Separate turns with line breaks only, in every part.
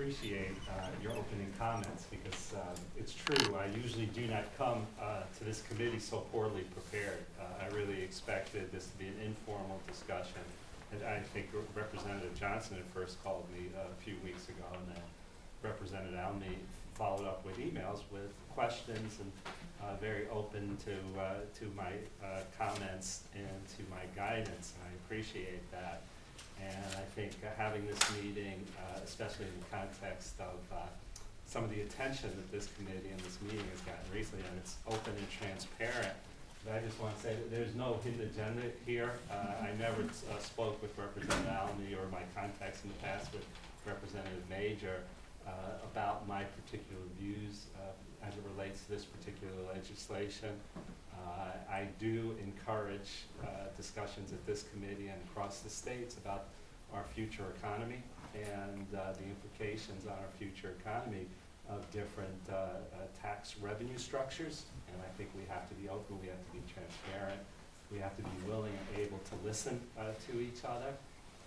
appreciate your opening comments because it's true. I usually do not come to this committee so poorly prepared. I really expected this to be an informal discussion. And I think Representative Johnson had first called me a few weeks ago, and then Representative Alme followed up with emails with questions and very open to my comments and to my guidance, and I appreciate that. And I think having this meeting, especially in the context of some of the attention that this committee and this meeting has gotten recently, and it's open and transparent, but I just want to say that there's no hidden agenda here. I never spoke with Representative Alme or my contacts in the past with Representative Major about my particular views as it relates to this particular legislation. I do encourage discussions at this committee and across the states about our future economy and the implications on our future economy of different tax revenue structures. And I think we have to be open, we have to be transparent, we have to be willing and able to listen to each other.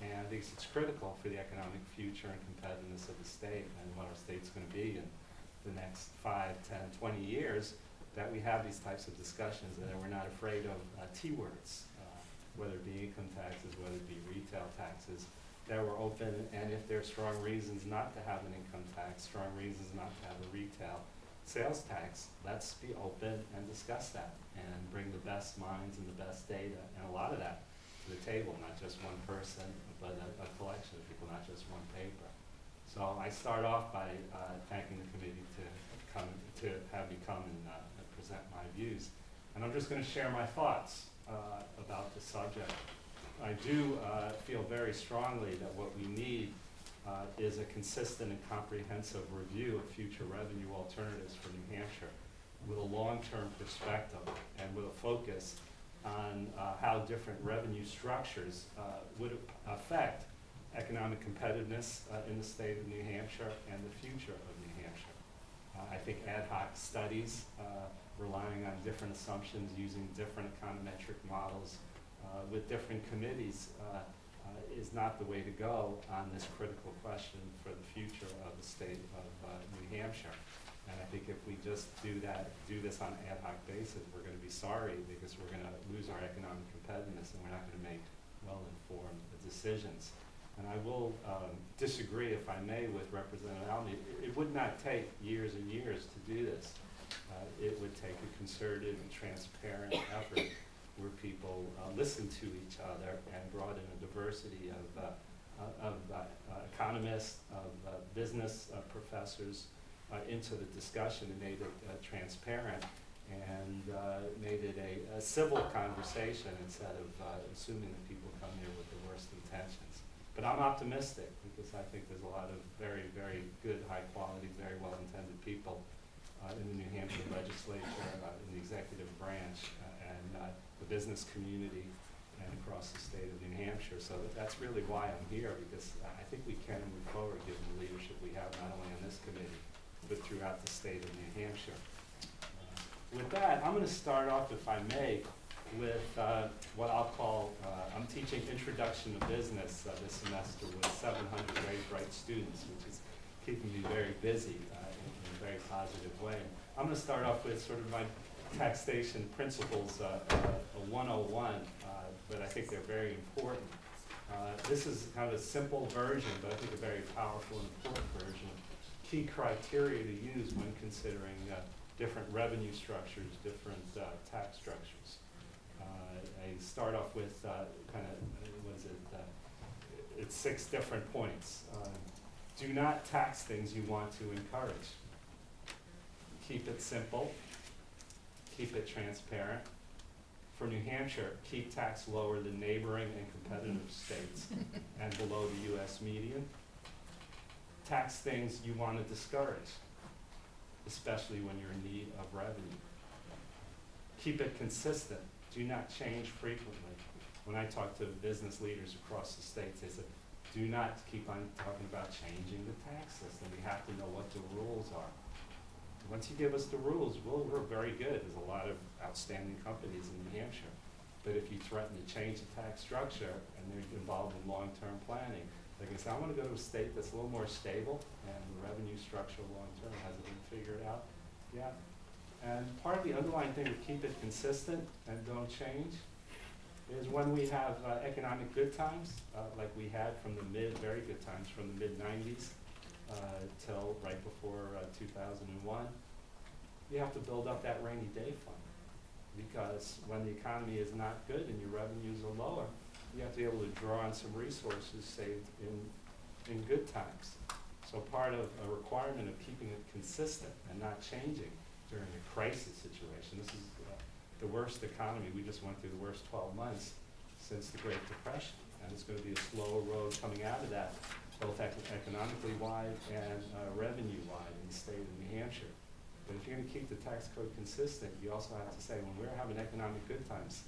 And I think it's critical for the economic future and competitiveness of the state and what our state's going to be in the next 5, 10, 20 years, that we have these types of discussions and that we're not afraid of T-words, whether it be income taxes, whether it be retail taxes, that we're open, and if there are strong reasons not to have an income tax, strong reasons not to have a retail sales tax, let's be open and discuss that and bring the best minds and the best data and a lot of that to the table, not just one person, but a collection of people, not just one paper. So I start off by thanking the committee to have me come and present my views. And I'm just going to share my thoughts about the subject. I do feel very strongly that what we need is a consistent and comprehensive review of future revenue alternatives for New Hampshire with a long-term perspective and with a focus on how different revenue structures would affect economic competitiveness in the state of New Hampshire and the future of New Hampshire. I think ad hoc studies relying on different assumptions using different econometric models with different committees is not the way to go on this critical question for the future of the state of New Hampshire. And I think if we just do this on an ad hoc basis, we're going to be sorry because we're going to lose our economic competitiveness and we're not going to make well-informed decisions. And I will disagree, if I may, with Representative Alme. It would not take years and years to do this. It would take a concerted and transparent effort where people listen to each other and brought in a diversity of economists, of business professors into the discussion and made it transparent and made it a civil conversation instead of assuming that people come here with the worst intentions. But I'm optimistic because I think there's a lot of very, very good, high quality, very well-intended people in the New Hampshire legislature, in the executive branch, and the business community, and across the state of New Hampshire. So that's really why I'm here, because I think we can move forward given the leadership we have, not only on this committee, but throughout the state of New Hampshire. With that, I'm going to start off, if I may, with what I'll call, I'm teaching Introduction to Business this semester with 700 very bright students, which is keeping me very busy in a very positive way. I'm going to start off with sort of my taxation principles 101, but I think they're very important. This is kind of a simple version, but I think a very powerful and important version. Key criteria to use when considering different revenue structures, different tax structures. I start off with it's 6 different points. Do not tax things you want to encourage. Keep it simple. Keep it transparent. For New Hampshire, keep tax lower than neighboring and competitive states and below the U.S. median. Tax things you want to discourage, especially when you're in need of revenue. Keep it consistent. Do not change frequently. When I talk to business leaders across the states, they said, do not keep on talking about changing the tax system. We have to know what the rules are. Once you give us the rules, we're very good. There's a lot of outstanding companies in New Hampshire. But if you threaten to change the tax structure and they're involved in long-term planning, Like I said, I want to go to a state that's a little more stable and the revenue structure long-term hasn't been figured out yet. And part of the underlying thing to keep it consistent and don't change is when we have economic good times, like we had from the very good times from the mid-90s till right before 2001, you have to build up that rainy day fund. Because when the economy is not good and your revenues are lower, you have to be able to draw on some resources saved in good times. So part of a requirement of keeping it consistent and not changing during a crisis situation. This is the worst economy. We just went through the worst 12 months since the Great Depression. And it's going to be a slower road coming out of that, both economically wide and revenue wide in the state of New Hampshire. But if you're going to keep the tax code consistent, you also have to say, when we're having economic good times,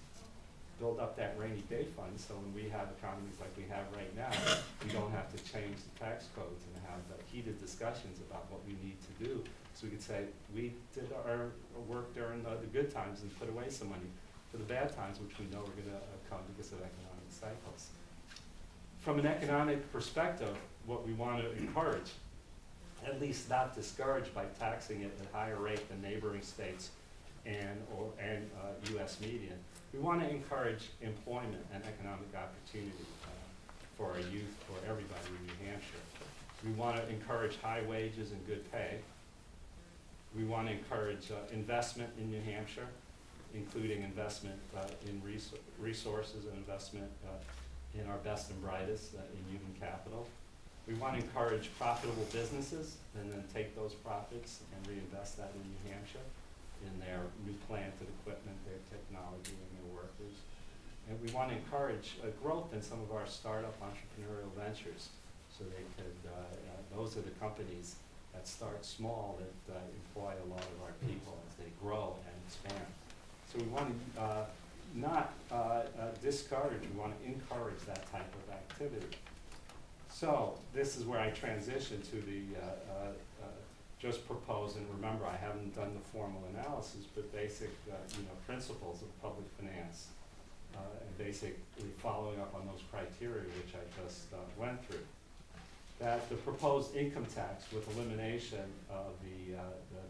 build up that rainy day fund, so when we have economies like we have right now, we don't have to change the tax codes and have heated discussions about what we need to do. So we could say, we did our work during the good times and put away some money for the bad times, which we know are going to come because of economic cycles. From an economic perspective, what we want to encourage, at least not discourage by taxing it at a higher rate than neighboring states and U.S. median, we want to encourage employment and economic opportunity for our youth, for everybody in New Hampshire. We want to encourage high wages and good pay. We want to encourage investment in New Hampshire, including investment in resources and investment in our best and brightest in human capital. We want to encourage profitable businesses and then take those profits and reinvest that in New Hampshire, in their new plant and equipment, their technology, and their workers. And we want to encourage growth in some of our startup entrepreneurial ventures. So they could, those are the companies that start small that employ a lot of our people as they grow and expand. So we want to not discourage, we want to encourage that type of activity. So this is where I transition to the just propose, and remember, I haven't done the formal analysis, but basic principles of public finance, and basically following up on those criteria which I just went through. That the proposed income tax with elimination of the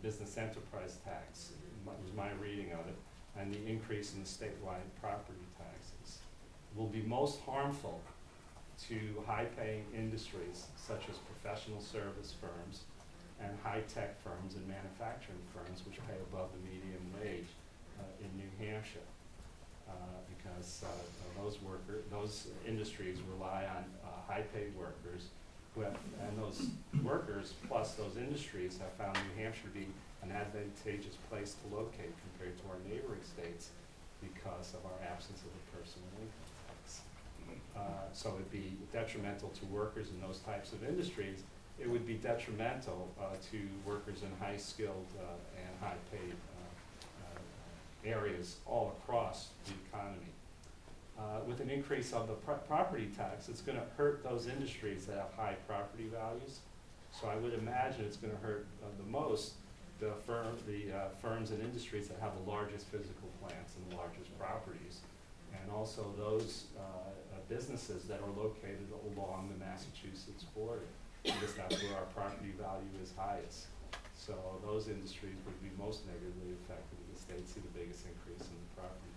business enterprise tax, was my reading of it, and the increase in the statewide property taxes will be most harmful to high-paying industries such as professional service firms and high-tech firms and manufacturing firms which pay above the median wage in New Hampshire, because those industries rely on high-paid workers and those workers plus those industries have found New Hampshire to be an advantageous place to locate compared to our neighboring states because of our absence of a personal income tax. So it'd be detrimental to workers in those types of industries. It would be detrimental to workers in high-skilled and high-paid areas all across the economy. With an increase of the property tax, it's going to hurt those industries that have high property values. So I would imagine it's going to hurt the most the firms and industries that have the largest physical plants and the largest properties, and also those businesses that are located along the Massachusetts border, because that's where our property value is highest. So those industries would be most negatively affected in the state, see the biggest increase in the property